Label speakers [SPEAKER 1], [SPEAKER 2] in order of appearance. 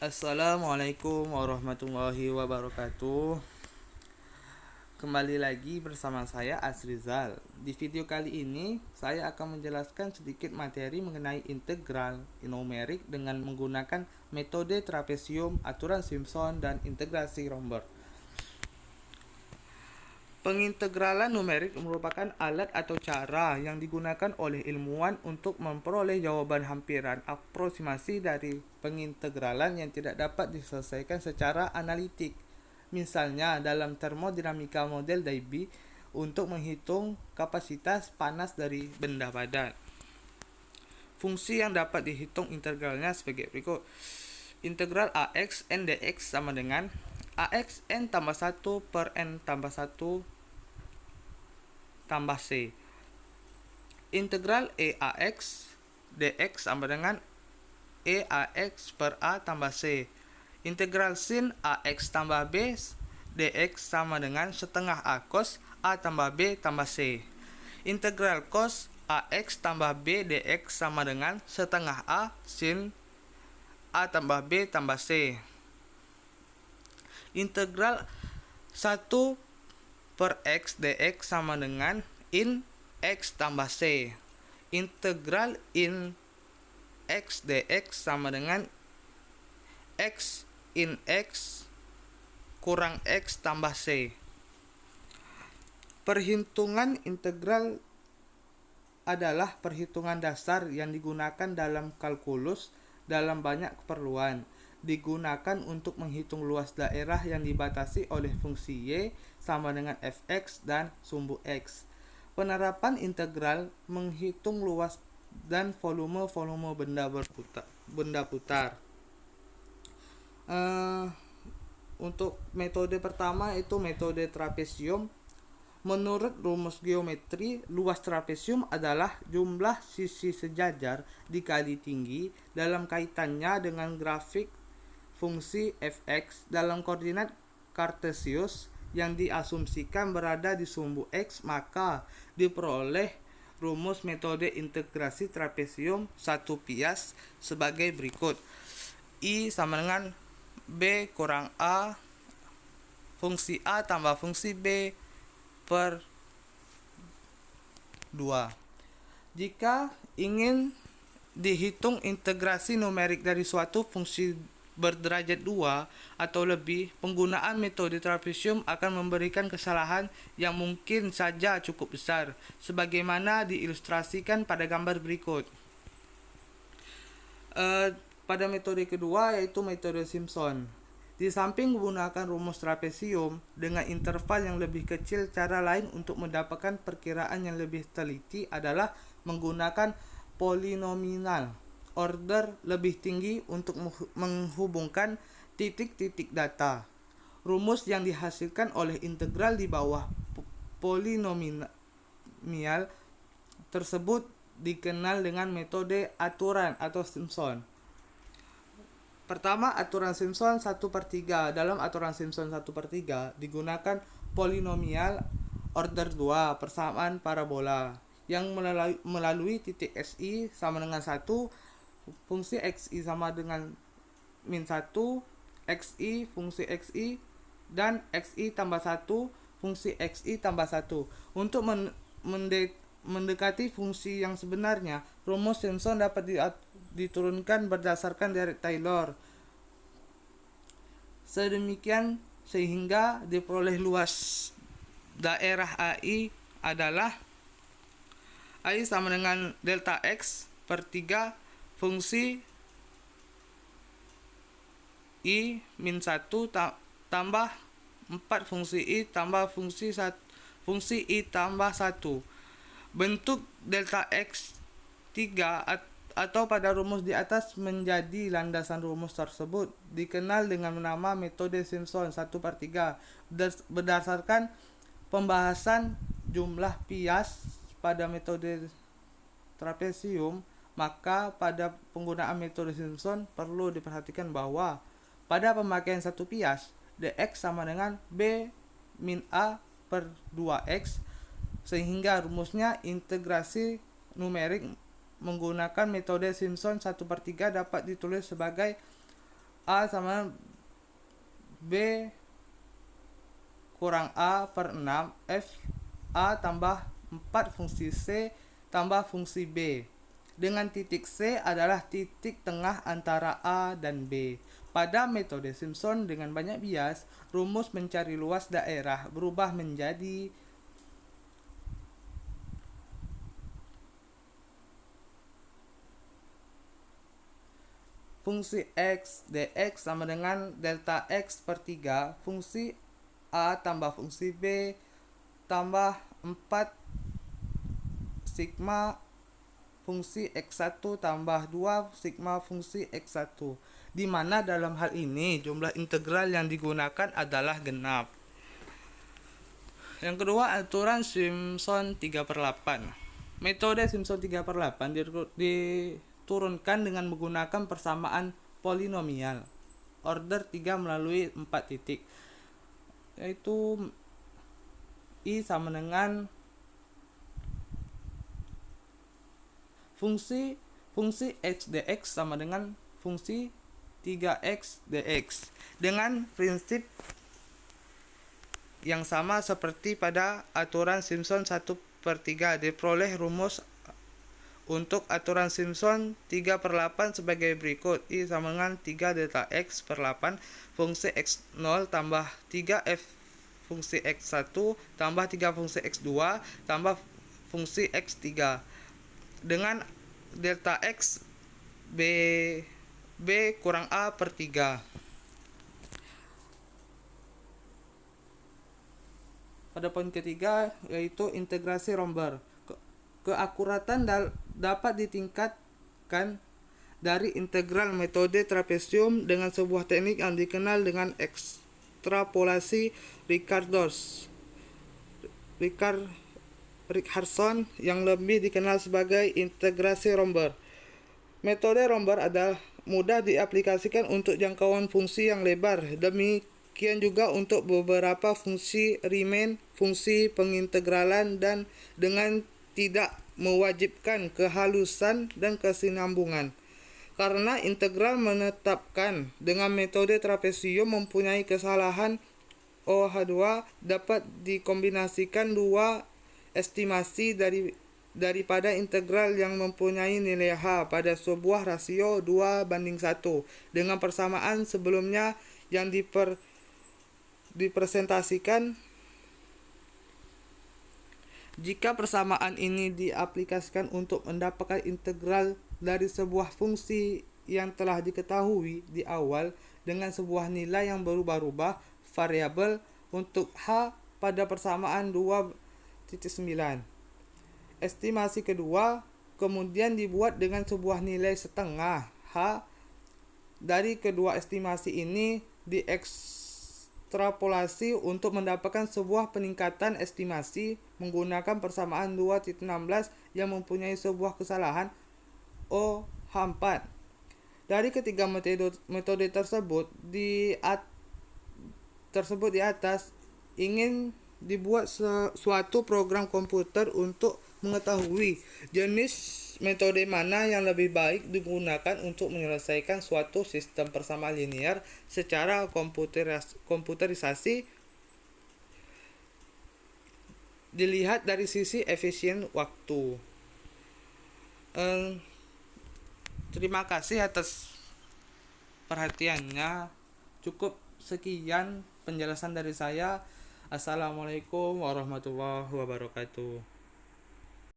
[SPEAKER 1] Assalamualaikum warahmatullahi wabarakatuh. Kembali lagi bersama saya Asrizal. Di video kali ini saya akan menjelaskan sedikit materi mengenai integral numerik dengan menggunakan metode trapesium, aturan Simpson, dan integrasi Romberg. Pengintegralan numerik merupakan alat atau cara yang digunakan oleh ilmuwan untuk memperoleh jawaban hampiran aproksimasi dari pengintegralan yang tidak dapat diselesaikan secara analitik. Misalnya dalam termodinamika model Debye untuk menghitung kapasitas panas dari benda padat. Fungsi yang dapat dihitung integralnya sebagai berikut. Integral AX n dx sama dengan AX n tambah 1 per n tambah 1 tambah C. Integral EAX dx sama dengan EAX per A tambah C. Integral sin AX tambah B dx sama dengan setengah A cos A tambah B tambah C. Integral cos AX tambah B dx sama dengan setengah A sin A tambah B tambah C. Integral 1 per X dx sama dengan in X tambah C. Integral in X dx sama dengan X in X kurang X tambah C. Perhitungan integral adalah perhitungan dasar yang digunakan dalam kalkulus dalam banyak keperluan. Digunakan untuk menghitung luas daerah yang dibatasi oleh fungsi Y sama dengan fx dan sumbu x. Penerapan integral menghitung luas dan volume benda putar. Untuk metode pertama itu metode trapesium. Menurut rumus geometri, luas trapesium adalah jumlah sisi sejajar dikali tinggi dalam kaitannya dengan grafik fungsi fx dalam koordinat kartesius yang diasumsikan berada di sumbu x, maka diperoleh rumus metode integrasi trapesium 1 pias sebagai berikut. I sama dengan B kurang A fungsi A tambah fungsi B per 2. Jika ingin dihitung integrasi numerik dari suatu fungsi berderajat 2 atau lebih, penggunaan metode trapesium akan memberikan kesalahan yang mungkin saja cukup besar, sebagaimana diilustrasikan pada gambar berikut. Pada metode kedua yaitu metode Simpson. Di samping menggunakan rumus trapesium dengan interval yang lebih kecil, cara lain untuk mendapatkan perkiraan yang lebih teliti adalah menggunakan polinomial order lebih tinggi untuk menghubungkan titik-titik data. Rumus yang dihasilkan oleh integral di bawah polinomial tersebut dikenal dengan metode aturan atau Simpson. Pertama, aturan Simpson 1/3. Dalam aturan Simpson 1/3 digunakan polinomial order 2 persamaan parabola yang melalui titik xi sama dengan 1, fungsi xi sama dengan min 1, xi fungsi xi, dan xi tambah 1 fungsi xi tambah 1. Untuk mendekati fungsi yang sebenarnya, rumus Simpson dapat diturunkan berdasarkan direct Taylor sedemikian sehingga diperoleh luas daerah AI adalah AI sama dengan delta X per 3 fungsi I min 1 tambah 4 fungsi I tambah fungsi I tambah 1. Bentuk delta X 3 atau pada rumus di atas menjadi landasan rumus tersebut dikenal dengan nama metode Simpson 1/3. Berdasarkan pembahasan jumlah pias pada metode trapesium, maka pada penggunaan metode Simpson perlu diperhatikan bahwa pada pemakaian 1 pias, dx sama dengan B min A per 2x, sehingga rumusnya integrasi numerik menggunakan metode Simpson 1/3 dapat ditulis sebagai A sama B kurang A per 6 F A tambah 4 fungsi C tambah fungsi B, dengan titik C adalah titik tengah antara A dan B. Pada metode Simpson dengan banyak bias, rumus mencari luas daerah berubah menjadi fungsi X dx sama dengan delta X per 3 fungsi A tambah fungsi B tambah 4 sigma fungsi X1 tambah 2 sigma fungsi X1, di mana dalam hal ini jumlah integral yang digunakan adalah genap. Yang kedua, aturan Simpson 3/8. Metode Simpson 3/8 diturunkan dengan menggunakan persamaan polinomial order 3 melalui 4 titik, yaitu I sama dengan fungsi X dx sama dengan fungsi 3x dx dengan prinsip yang sama seperti pada aturan Simpson 1/3. Diperoleh rumus untuk aturan Simpson 3/8 sebagai berikut. I sama dengan 3 delta X per 8 fungsi X0 tambah 3F fungsi X1 tambah 3 fungsi X2 tambah fungsi X3 dengan delta X B kurang A per 3. Pada poin ketiga, yaitu integrasi Romberg. Keakuratan dapat ditingkatkan dari integral metode trapesium dengan sebuah teknik yang dikenal dengan ekstrapolasi Richardson yang lebih dikenal sebagai integrasi Romberg. Metode Romberg adalah mudah diaplikasikan untuk jangkauan fungsi yang lebar. Demikian juga untuk beberapa fungsi Riemann, fungsi pengintegralan, dan dengan tidak mewajibkan kehalusan dan kesinambungan. Karena integral menetapkan dengan metode trapesium mempunyai kesalahan OH2, dapat dikombinasikan dua estimasi daripada integral yang mempunyai nilai H pada sebuah rasio 2:1 dengan persamaan sebelumnya yang dipresentasikan. Jika persamaan ini diaplikasikan untuk mendapatkan integral dari sebuah fungsi yang telah diketahui di awal dengan sebuah nilai yang berubah-ubah variabel untuk H pada persamaan 2,9. Estimasi kedua kemudian dibuat dengan sebuah nilai setengah H. Dari kedua estimasi ini diekstrapolasi untuk mendapatkan sebuah peningkatan estimasi menggunakan persamaan 2,16 yang mempunyai sebuah kesalahan OH4. Dari ketiga metode tersebut di atas ingin dibuat suatu program komputer untuk mengetahui jenis metode mana yang lebih baik digunakan untuk menyelesaikan suatu sistem persamaan linear secara komputerisasi, dilihat dari sisi efisien waktu. Terima kasih atas perhatiannya. Cukup sekian penjelasan dari saya. Assalamualaikum warahmatullahi wabarakatuh.